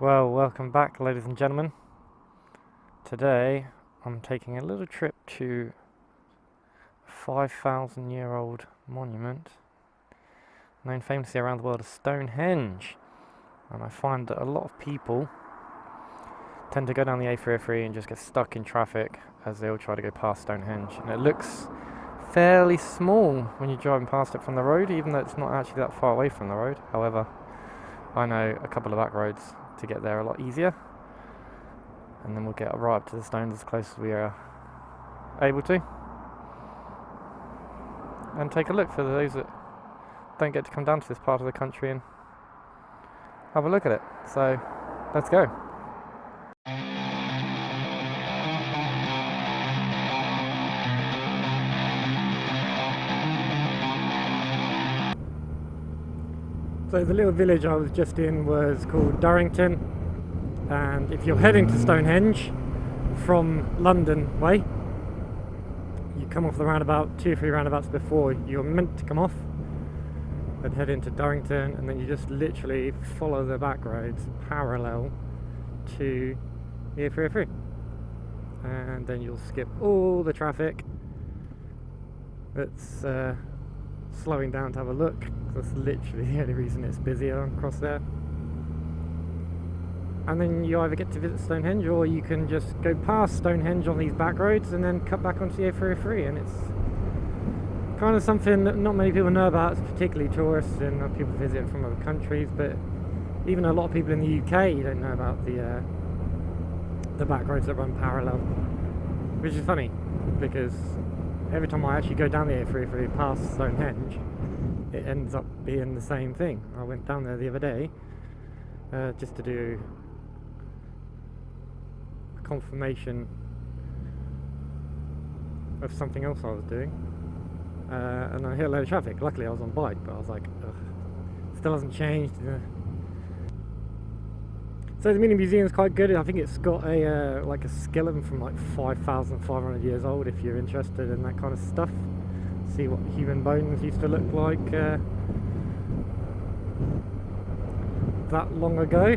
Well, welcome back, ladies and gentlemen. Today I'm taking a little trip to a 5,000-year-old monument known famously around the world as Stonehenge. And I find that a lot of people tend to go down the A303 and just get stuck in traffic as they all try to go past Stonehenge. And it looks fairly small when you're driving past it from the road, even though it's not actually that far away from the road. However, I know a couple of back roads to get there a lot easier, and then we'll get right up to the stones as close as we are able to, and take a look for those that don't get to come down to this part of the country and have a look at it. So let's go. So the little village I was just in was called Durrington, and if you're heading to Stonehenge from London way, you come off the roundabout, 2 or 3 roundabouts before you're meant to come off, and head into Durrington, and then you just literally follow the back roads parallel to the E05, and then you'll skip all the traffic that's slowing down to have a look. That's literally the only reason it's busier across there. And then you either get to visit Stonehenge, or you can just go past Stonehenge on these back roads and then cut back onto the A303, and it's kind of something that not many people know about. It's particularly tourists and people visiting from other countries, but even a lot of people in the UK don't know about the back roads that run parallel, which is funny because every time I actually go down the A303 past Stonehenge, it ends up being the same thing. I went down there the other day just to do a confirmation of something else I was doing, and I hit a load of traffic. Luckily I was on bike, but I was like, ugh, still hasn't changed. So the mini museum is quite good. I think it's got a like a skeleton from like 5,500 years old if you're interested in that kind of stuff. See what human bones used to look like that long ago.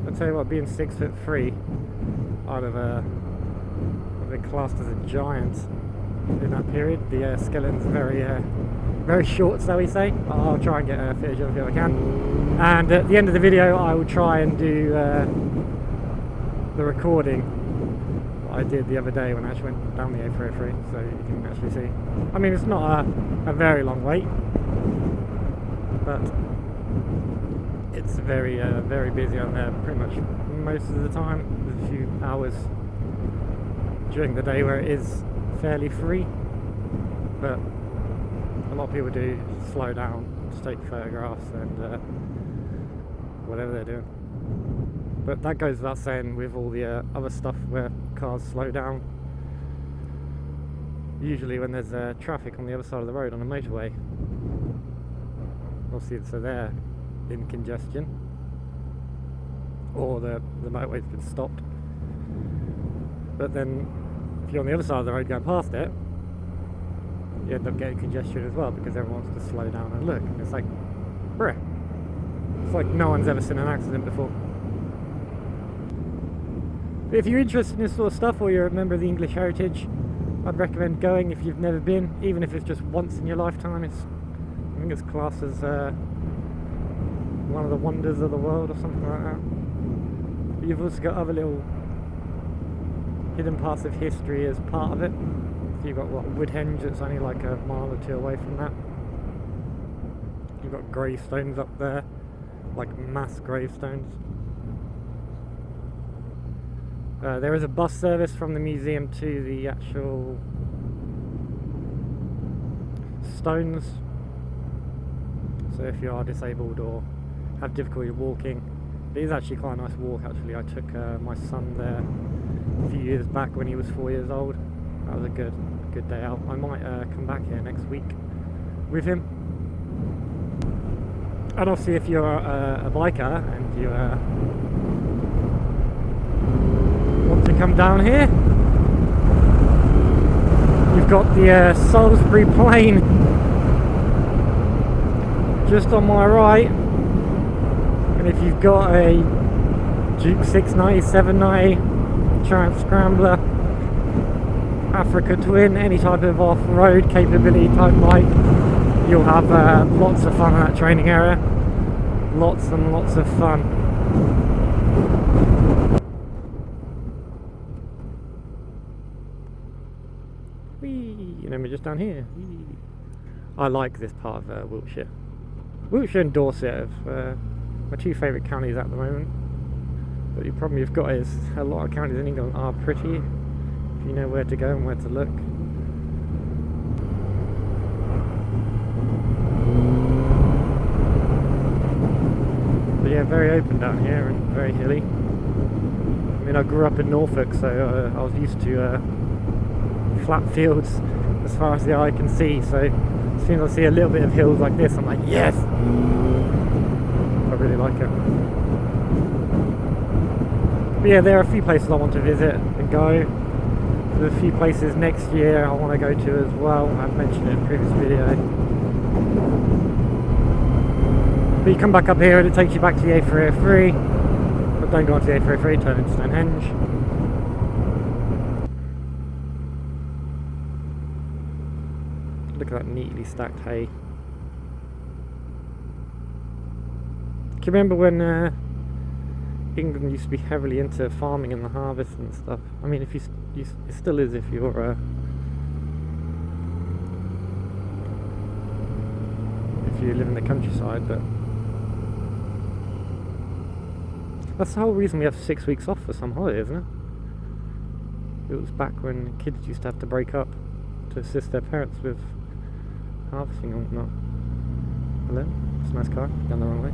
I'll tell you what, being 6'3", I'd have been classed as a giant in that period. The skeleton's very short, so we say. I'll try and get a footage of it if I can, and at the end of the video I will try and do the recording I did the other day when I actually went down the A303, so you can actually see. I mean, it's not a very long wait, but it's very busy on there pretty much most of the time. There's a few hours during the day where it is fairly free, but a lot of people do slow down to take photographs and whatever they're doing. But that goes without saying with all the other stuff where cars slow down. Usually when there's traffic on the other side of the road on a motorway, obviously so they're in congestion, or the motorway's been stopped. But then if you're on the other side of the road going past it, you end up getting congestion as well because everyone wants to slow down and look. And it's like, bruh, it's like no one's ever seen an accident before. If you're interested in this sort of stuff, or you're a member of the English heritage, I'd recommend going if you've never been, even if it's just once in your lifetime. I think it's classed as one of the wonders of the world or something like that. But you've also got other little hidden parts of history as part of it. So you've got Woodhenge, that's only like a mile or 2 away from that. You've got gravestones up there, like mass gravestones. There is a bus service from the museum to the actual stones, so if you are disabled or have difficulty walking, it is actually quite a nice walk. Actually, I took my son there a few years back when he was 4 years old. That was a good day out. I might come back here next week with him. And obviously if you're a biker and you want to come down here, you've got the Salisbury Plain just on my right, And if you've got a Duke 690, 790, Triumph Scrambler, Africa Twin, any type of off-road capability type bike, you'll have lots of fun in that training area. Lots and lots of fun. Whee! And then we're just down here. Whee! I like this part of Wiltshire. Wiltshire and Dorset are my two favourite counties at the moment. But the problem you've got is a lot of counties in England are pretty, if you know where to go and where to look. But yeah, very open down here and very hilly. I mean, I grew up in Norfolk, so I was used to flat fields as far as the eye can see, so as soon as I see a little bit of hills like this, I'm like, yes! I really like it. But yeah, there are a few places I want to visit and go. There's a few places next year I want to go to as well. I've mentioned it in a previous video. But you come back up here and it takes you back to the A303. But don't go onto the A303, turn into Stonehenge. Look at that neatly stacked hay. Can you remember when England used to be heavily into farming and the harvest and stuff? I mean, if it still is if you're if you live in the countryside, but that's the whole reason we have 6 weeks off for some holiday, isn't it? It was back when kids used to have to break up to assist their parents with harvesting and whatnot. Hello? It's a nice car, down the wrong way.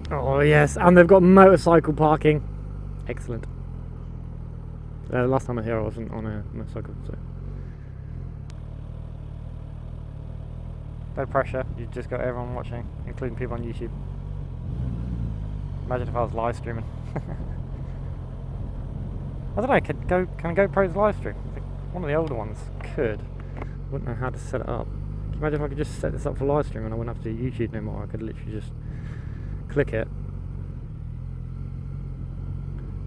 Oh yes, and they've got motorcycle parking. Excellent. Last time I was here I wasn't on a motorcycle, so no pressure, you just got everyone watching, including people on YouTube. Imagine if I was live streaming. I don't know, can GoPros live stream? I think one of the older ones could. I wouldn't know how to set it up. Can you imagine if I could just set this up for live stream and I wouldn't have to do YouTube anymore? I could literally just click it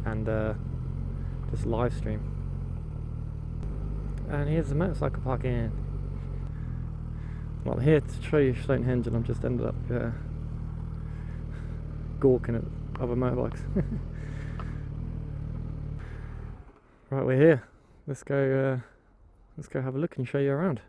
and just live stream. And here's the motorcycle parking. Well, I'm here to show you Stonehenge and I've just ended up gawking at other motorbikes. Right, we're here. Let's go have a look and show you around.